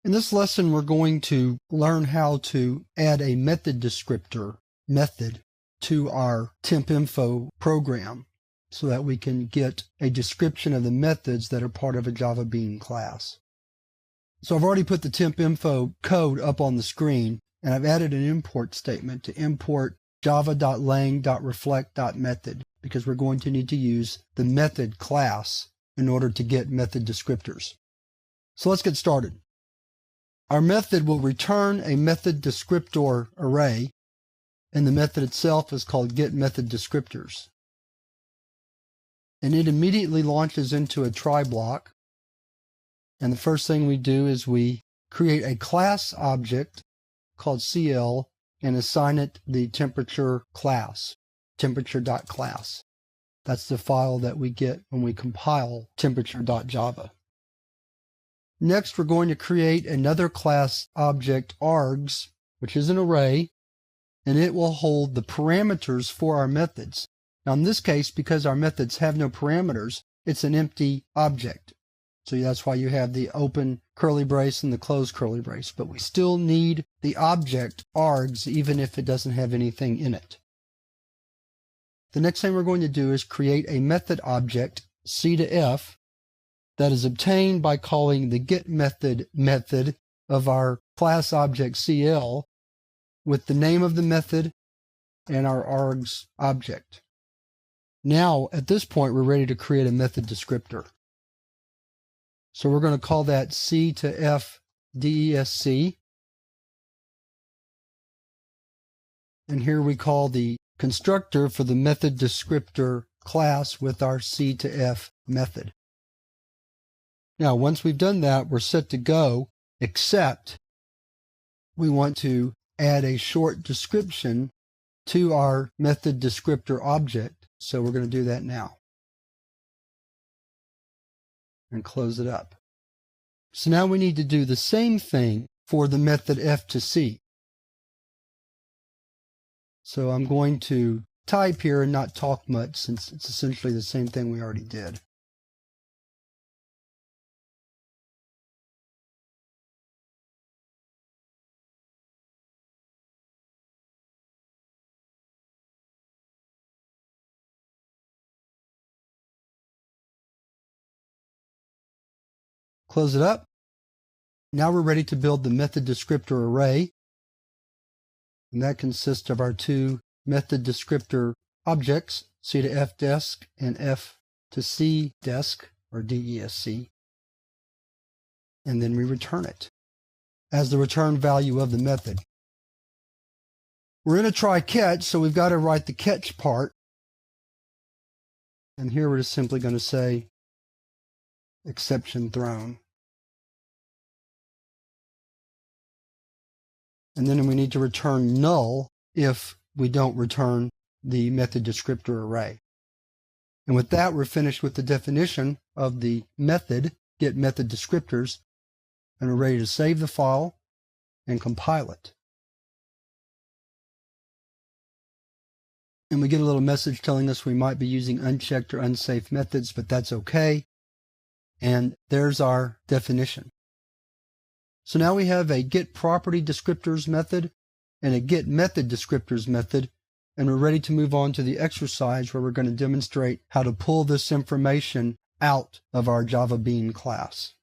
In this lesson, we're going to learn how to add a method descriptor method to our Beaninfo program so that we can get a description of the methods that are part of a Java Bean class. So I've already put the Beaninfo code up on the screen, and I've added an import statement to import java.lang.reflect.method because we're going to need to use the method class in order to get method descriptors. So let's get started. Our method will return a method descriptor array, and the method itself is called getMethodDescriptors. And it immediately launches into a try block. And the first thing we do is we create a class object called CL and assign it the temperature class, temperature.class. That's the file that we get when we compile temperature.java. Next, we're going to create another class object args, which is an array, and it will hold the parameters for our methods. Now in this case, because our methods have no parameters, it's an empty object. So that's why you have the open curly brace and the closed curly brace. But we still need the object args even if it doesn't have anything in it. The next thing we're going to do is create a method object, C to F, that is obtained by calling the getMethod method of our class object CL with the name of the method and our args object. Now, at this point, we're ready to create a method descriptor. So we're going to call that C to F DESC. And here we call the constructor for the method descriptor class with our C to F method. Now, once we've done that, we're set to go, except we want to add a short description to our method descriptor object. So we're going to do that now. And close it up. So now we need to do the same thing for the method F to C. So I'm going to type here and not talk much since it's essentially the same thing we already did. Close it up. Now we're ready to build the method descriptor array. And that consists of our two method descriptor objects, C to F desc and F to C desc, or DESC. And then we return it as the return value of the method. We're in a try catch, so we've got to write the catch part. And here we're just simply going to say exception thrown. And then we need to return null if we don't return the method descriptor array. And with that, we're finished with the definition of the method, getMethodDescriptors, and we're ready to save the file and compile it. And we get a little message telling us we might be using unchecked or unsafe methods, but that's okay. And there's our definition. So now we have a getPropertyDescriptors method and a getMethodDescriptors method, and we're ready to move on to the exercise where we're going to demonstrate how to pull this information out of our Java Bean class.